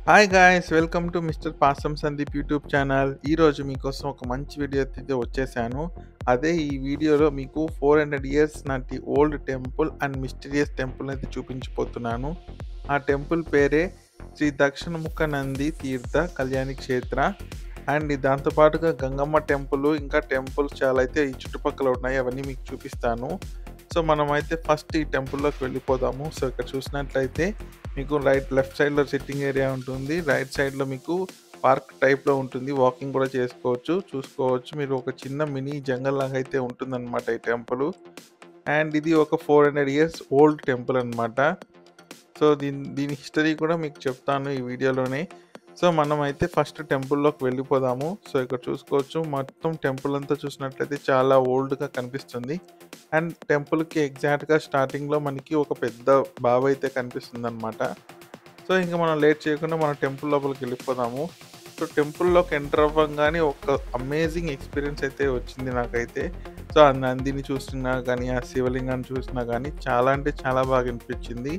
Hi guys! Welcome to mister Pasam Sandeep YouTube channel. ఈరోజు మీకోసం ఒక మంచి వీడియో అయితే వచ్చేసాను. అదే ఈ వీడియోలో మీకు 400 ఇయర్స్ నాటి old temple and mysterious temple అయితే చూపించబోతున్నాను. ఆ టెంపుల్ పేరే శ్రీ దక్షిణముఖ నంది తీర్థ కళ్యాణి క్షేత్ర. అండ్ దాంతో పాటుగా గంగమ్మ టెంపుల్, ఇంకా టెంపుల్స్ చాలా అయితే ఈ చుట్టుపక్కల ఉన్నాయి. అవన్నీ మీకు చూపిస్తాను. సో మనమైతే ఫస్ట్ ఈ టెంపుల్లోకి వెళ్ళిపోదాము. సో ఇక్కడ చూసినట్లయితే మీకు లెఫ్ట్ సైడ్‌లో సిట్టింగ్ ఏరియా ఉంటుంది. రైట్ సైడ్‌లో మీకు పార్క్ టైప్‌లో ఉంటుంది. వాకింగ్ కూడా చేసుకోవచ్చు. చూసుకోవచ్చు. మీరు ఒక చిన్న మినీ జంగల్ లాగా అయితే ఉంటుందన్నమాట ఈ టెంపులు. అండ్ ఇది ఒక 400 ఇయర్స్ ఓల్డ్ టెంపుల్ అన్నమాట. సో దీని హిస్టరీ కూడా మీకు చెప్తాను ఈ వీడియోలోనే. సో మనమైతే ఫస్ట్ టెంపుల్లోకి వెళ్ళిపోదాము. సో ఇక్కడ చూసుకోవచ్చు, మొత్తం టెంపుల్ అంతా చూసినట్లయితే చాలా ఓల్డ్‌గా కనిపిస్తుంది. అండ్ టెంపుల్‌కి ఎగ్జాక్ట్‌గా స్టార్టింగ్‌లో మనకి ఒక పెద్ద బావి అయితే కనిపిస్తుందన్నమాట. సో ఇంక మనం లేట్ చేయకుండా మన టెంపుల్ లోపలికి వెళ్ళిపోదాము. సో టెంపుల్లోకి ఎంటర్ అవ్వంగానే ఒక అమేజింగ్ ఎక్స్పీరియన్స్ అయితే వచ్చింది నాకైతే. సో ఆ నందిని చూసినా కానీ, ఆ శివలింగాన్ని చూసినా కానీ చాలా అంటే చాలా బాగా అనిపించింది.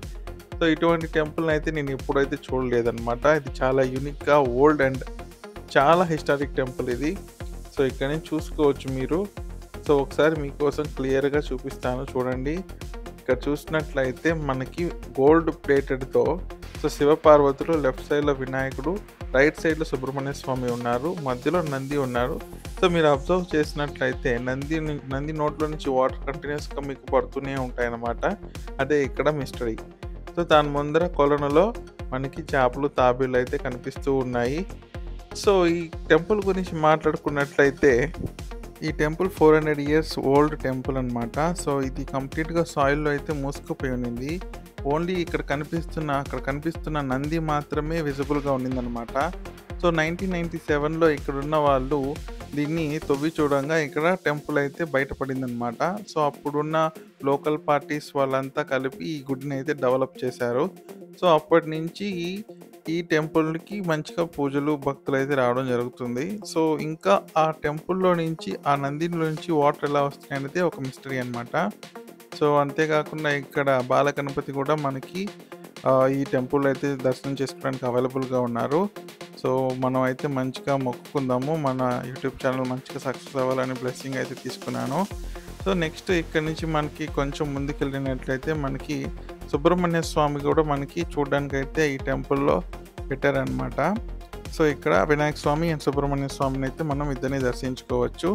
సో ఇటువంటి టెంపుల్‌ని అయితే నేను ఎప్పుడైతే చూడలేదన్నమాట. ఇది చాలా యూనిక్‌గా ఓల్డ్ అండ్ చాలా హిస్టారిక్ టెంపుల్ ఇది. సో ఇక్కడ నుంచి చూసుకోవచ్చు మీరు. సో ఒకసారి మీకోసం క్లియర్‌గా చూపిస్తాను చూడండి. ఇక్కడ చూసినట్లయితే మనకి గోల్డ్ ప్లేటెడ్‌తో సో శివపార్వతులు, లెఫ్ట్ సైడ్‌లో వినాయకుడు, రైట్ సైడ్‌లో సుబ్రహ్మణ్య స్వామి ఉన్నారు. మధ్యలో నంది ఉన్నారు. సో మీరు అబ్జర్వ్ చేసినట్లయితే నంది నోట్లో నుంచి వాటర్ కంటిన్యూస్‌గా మీకు పడుతూనే ఉంటాయన్నమాట. అదే ఇక్కడ మిస్టరీ. సో దాని ముందర కొలనులో మనకి చేపలు, తాబేళ్లు అయితే కనిపిస్తూ ఉన్నాయి. సో ఈ టెంపుల్ గురించి మాట్లాడుకున్నట్లయితే ఈ టెంపుల్ 400 ఇయర్స్ ఓల్డ్ టెంపుల్ అన్నమాట. సో ఇది కంప్లీట్‌గా సాయిల్‌లో అయితే మూసుకుపోయి ఉండింది. ఓన్లీ అక్కడ కనిపిస్తున్న నంది మాత్రమే విజిబుల్‌గా ఉండిందన్నమాట. సో 1997లో ఇక్కడున్న వాళ్ళు దీన్ని తవ్వి చూడంగా ఇక్కడ టెంపుల్ అయితే బయటపడిందన్నమాట. సో అప్పుడున్న లోకల్ పార్టీస్ వాళ్ళంతా కలిపి ఈ గుడిని అయితే డెవలప్ చేశారు. సో అప్పటినుంచి ఈ టెంపుల్‌కి మంచిగా పూజలు, భక్తులైతే రావడం జరుగుతుంది. సో ఇంకా ఆ టెంపుల్‌లో నుంచి, ఆ నందిలో నుంచి వాటర్ ఎలా వస్తున్నాయనేది ఒక మిస్టరీ అన్నమాట. సో అంతేకాకుండా ఇక్కడ బాలగణపతి కూడా మనకి ఈ టెంపుల్ అయితే దర్శనం చేసుకోవడానికి అవైలబుల్‌గా ఉన్నారు. సో మనం అయితే మంచిగా మొక్కుకుందాము. మన యూట్యూబ్ ఛానల్ మంచిగా సక్సెస్ అవ్వాలని బ్లెస్సింగ్ అయితే తీసుకున్నాను. సో నెక్స్ట్ ఇక్కడి నుంచి మనకి కొంచెం ముందుకెళ్ళినట్లయితే మనకి సుబ్రహ్మణ్య స్వామి కూడా మనకి చూడడానికైతే ఈ టెంపుల్‌లో పెట్టారనమాట. సో ఇక్కడ వినాయక స్వామి అండ్ సుబ్రహ్మణ్య స్వామిని అయితే మనం ఇద్దరిని దర్శించుకోవచ్చు.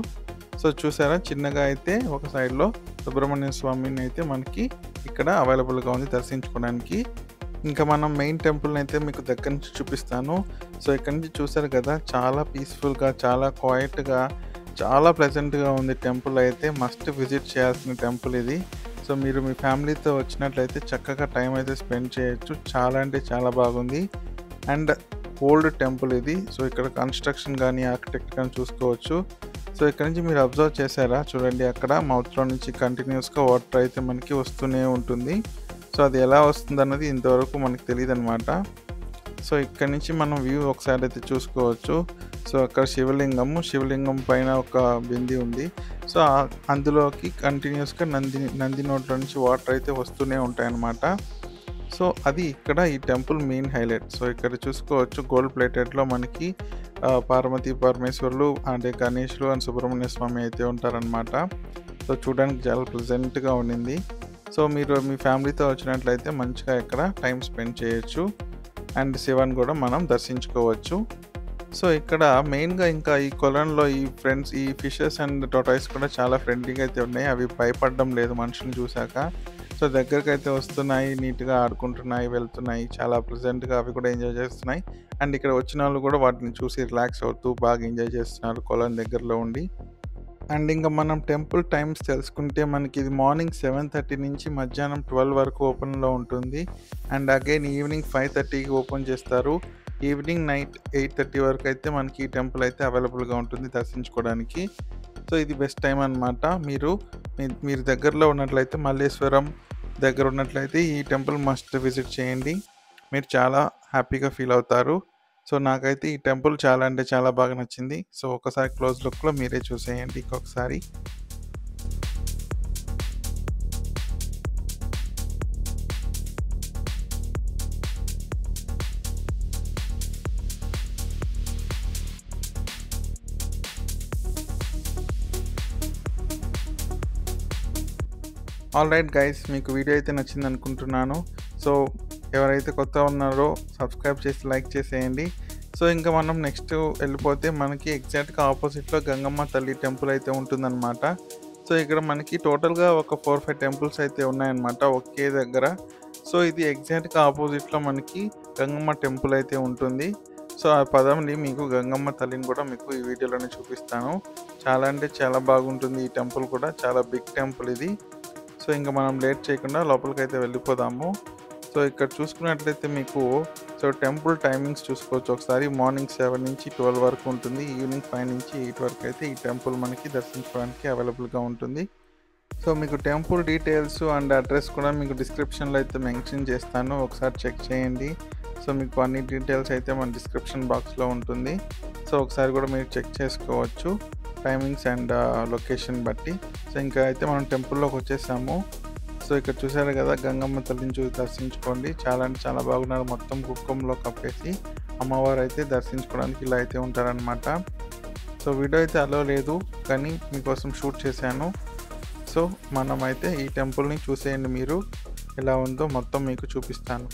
సో చూసారా, చిన్నగా అయితే ఒక సైడ్‌లో సుబ్రహ్మణ్య స్వామిని అయితే మనకి ఇక్కడ అవైలబుల్‌గా ఉంది దర్శించుకోవడానికి. ఇంకా మనం మెయిన్ టెంపుల్‌ని అయితే మీకు దగ్గర నుంచి చూపిస్తాను. సో ఇక్కడ నుంచి చూసారు కదా, చాలా పీస్‌ఫుల్‌గా, చాలా క్వైట్‌గా, చాలా ప్లెజెంట్‌గా ఉంది టెంపుల్ అయితే. మస్ట్ విజిట్ చేయాల్సిన టెంపుల్ ఇది. సో మీరు మీ ఫ్యామిలీతో వచ్చినట్లయితే చక్కగా టైం అయితే స్పెండ్ చేయొచ్చు. చాలా అంటే చాలా బాగుంది. అండ్ ఓల్డ్ టెంపుల్ ఇది. సో ఇక్కడ కన్స్ట్రక్షన్ కానీ, ఆర్కిటెక్ట్ కానీ చూసుకోవచ్చు. సో ఇక్కడ నుంచి మీరు అబ్జర్వ్ చేశారా చూడండి, అక్కడ మౌత్లో నుంచి కంటిన్యూస్‌గా వాటర్ అయితే మనకి వస్తూనే ఉంటుంది. సో అది ఎలా వస్తుందన్నది ఇంతవరకు మనకు తెలీదనమాట. సో ఇక్కడ నుంచి మనం వ్యూ ఒకసారి అయితే చూసుకోవచ్చు. సో అక్కడ శివలింగం పైన ఒక బింది ఉంది. సో అందులోకి కంటిన్యూస్‌గా నంది నోట్లో నుంచి వాటర్ అయితే వస్తూనే ఉంటాయన్నమాట. సో అది ఇక్కడ ఈ టెంపుల్ మెయిన్ హైలైట్. సో ఇక్కడ చూసుకోవచ్చు, గోల్డ్ ప్లేటెడ్‌లో మనకి పార్వతీ పరమేశ్వరులు, అంటే గణేషులు అండ్ సుబ్రహ్మణ్య స్వామి అయితే ఉంటారనమాట. సో చూడడానికి చాలా ప్లెజెంట్‌గా ఉండింది. సో మీరు మీ ఫ్యామిలీతో వచ్చినట్లయితే మంచిగా ఇక్కడ టైం స్పెండ్ చేయొచ్చు. అండ్ శివని కూడా మనం దర్శించుకోవచ్చు. సో ఇక్కడ మెయిన్‌గా ఇంకా ఈ కొలనులో ఈ ఫిషెస్ అండ్ టోటాయిస్ కూడా చాలా ఫ్రెండ్లీగా అయితే ఉన్నాయి. అవి భయపడడం లేదు మనుషుల్ని చూసాక. సో దగ్గరకైతే వస్తున్నాయి, నీట్‌గా ఆడుకుంటున్నాయి, వెళ్తున్నాయి. చాలా ప్లెజెంట్‌గా అవి కూడా ఎంజాయ్ చేస్తున్నాయి. అండ్ ఇక్కడ వచ్చినోళ్ళు కూడా వాటిని చూసి రిలాక్స్ అవుతూ బాగా ఎంజాయ్ చేస్తున్నారు కొలను దగ్గరలో ఉండి. అండ్ ఇంకా మనం టెంపుల్ టైమ్స్ తెలుసుకుంటే మనకి ఇది మార్నింగ్ 7:30 నుంచి మధ్యాహ్నం 12 వరకు ఓపెన్‌లో ఉంటుంది. అండ్ అగైన్ ఈవినింగ్ 5:30కి ఓపెన్ చేస్తారు. ఈవినింగ్ నైట్ 8:30 వరకు అయితే మనకి ఈ టెంపుల్ అయితే అవైలబుల్‌గా ఉంటుంది దర్శించుకోవడానికి. సో ఇది బెస్ట్ టైం అనమాట. మీరు దగ్గరలో ఉన్నట్లయితే, మల్లేశ్వరం దగ్గర ఉన్నట్లయితే ఈ టెంపుల్ మస్ట్ విజిట్ చేయండి. మీరు చాలా హ్యాపీగా ఫీల్ అవుతారు. సో నాకైతే ఈ టెంపుల్ చాలా అంటే చాలా బాగా నచ్చింది. సో ఒకసారి క్లోజ్ లుక్‌లో మీరే చూసేయండి ఇంకొకసారి. ఆల్రైట్ గైస్, మీకు వీడియో అయితే నచ్చింది అనుకుంటున్నాను. సో ఎవరైతే కొత్తగా ఉన్నారో సబ్స్క్రైబ్ చేసి లైక్ చేసేయండి. సో ఇంకా మనం నెక్స్ట్ వెళ్ళిపోతే మనకి ఎగ్జాక్ట్గా ఆపోజిట్లో గంగమ్మ తల్లి టెంపుల్ అయితే ఉంటుందన్నమాట. సో ఇక్కడ మనకి టోటల్గా ఒక 4-5 టెంపుల్స్ అయితే ఉన్నాయన్నమాట ఒకే దగ్గర. సో ఇది ఎగ్జాక్ట్గా ఆపోజిట్లో మనకి గంగమ్మ టెంపుల్ అయితే ఉంటుంది. సో ఆ పదంని మీకు గంగమ్మ తల్లిని కూడా మీకు ఈ వీడియోలోనే చూపిస్తాను. చాలా అంటే చాలా బాగుంటుంది ఈ టెంపుల్ కూడా, చాలా బిగ్ టెంపుల్ ఇది. సో ఇంకా మనం లేట్ చేయకుండా లోపలికైతే వెళ్ళిపోదాము. సో ఇక్కడ చూసుకున్నట్లయితే మీకు టెంపుల్ టైమింగ్స్ చూసుకోవచ్చు ఒకసారి. మార్నింగ్ 7 నుంచి 12 వరకు ఉంటుంది. ఈవినింగ్ 5 నుంచి 8 వరకు అయితే ఈ టెంపుల్ మనకి దర్శించుకోవడానికి అవైలబుల్గా ఉంటుంది. సో మీకు టెంపుల్ డీటెయిల్స్ అండ్ అడ్రస్ కూడా మీకు డిస్క్రిప్షన్లో అయితే మెన్షన్ చేస్తాను, ఒకసారి చెక్ చేయండి. సో మీకు అన్ని డీటెయిల్స్ అయితే మన డిస్క్రిప్షన్ బాక్స్లో ఉంటుంది. సో ఒకసారి కూడా మీరు చెక్ చేసుకోవచ్చు టైమింగ్స్ అండ్ లొకేషన్ బట్టి. సో ఇంకా అయితే మనం టెంపుల్లోకి వచ్చేసాము. సో ఇక్కడ చూసారు కదా, గంగమ్మ తల్లిని చూసి దర్శించుకోండి. చాలా అంటే చాలా బాగున్నారు. మొత్తం కుక్కంలో కప్పేసి అమ్మవారు అయితే దర్శించుకోవడానికి ఇలా అయితే ఉంటారనమాట. సో వీడియో అయితే అలో లేదు, కానీ మీకోసం షూట్ చేశాను. సో మనమైతే ఈ టెంపుల్ని చూసేయండి, మీరు ఎలా ఉందో మొత్తం మీకు చూపిస్తాను.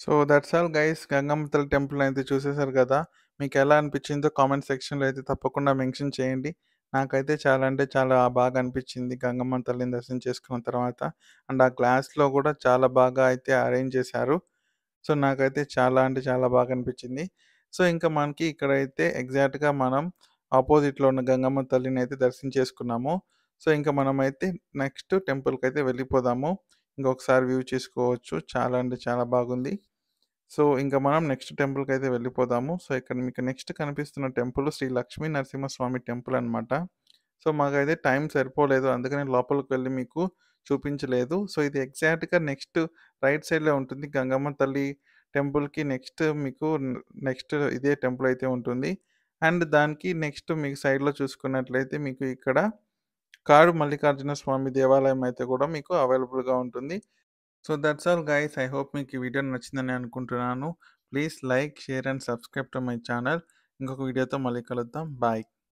So that's all guys. Gangamma తల్లి టెంపుల్ అయితే చూసేసారు కదా! మీకెలా అనిపించిందో కామెంట్ సెక్షన్‌లో అయితే తప్పకుండా మెన్షన్ చేయండి. నాకైతే చాలా అంటే చాలా బాగా అనిపించింది గంగమ్మ తల్లిని దర్శనం చేసుకున్న తర్వాత. అండ్ ఆ గ్లాస్‌లో కూడా చాలా బాగా అయితే అరేంజ్ చేశారు. సో నాకైతే చాలా అంటే చాలా బాగా అనిపించింది. సో ఇంకా మనకి ఇక్కడైతే ఎగ్జాక్ట్‌గా మనం ఆపోజిట్‌లో ఉన్న గంగమ్మ తల్లిని అయితే దర్శనం చేసుకున్నాము. సో ఇంకా మనమైతే నెక్స్ట్ టెంపుల్‌కైతే వెళ్ళిపోదాము. ఇంకొకసారి వ్యూ చేసుకోవచ్చు. చాలా అంటే చాలా బాగుంది. సో, ఇంక మనం నెక్స్ట్ టెంపుల్‌కైతే వెళ్ళిపోదాము. సో, ఇక్కడ మీకు నెక్స్ట్ కనిపిస్తున్న టెంపుల్ శ్రీ లక్ష్మీ నరసింహస్వామి టెంపుల్ అనమాట. సో, మాకైతే టైం సరిపోలేదు. అందుకని లోపలికి వెళ్లి మీకు చూపించలేదు. సో, ఇది ఎగ్జాక్ట్‌గా నెక్స్ట్ రైట్ సైడ్‌లో ఉంటుంది. గంగమ్మ తల్లి టెంపుల్‌కి నెక్స్ట్ మీకు నెక్స్ట్ ఇదే టెంపుల్ అయితే ఉంటుంది. అండ్ దానికి నెక్స్ట్ మీకు సైడ్‌లో చూసుకున్నట్లయితే మీకు ఇక్కడ కాడు మల్లికార్జున స్వామి దేవాలయం అయితే కూడా మీకు అవైలబుల్‌గా ఉంటుంది. So that's all guys. I hope మీకు ఈ వీడియో నచ్చిందని అనుకుంటున్నాను. Please like, share and subscribe to my channel. ఇంకొక వీడియోతో మళ్ళీ కలుద్దాం. బాయ్.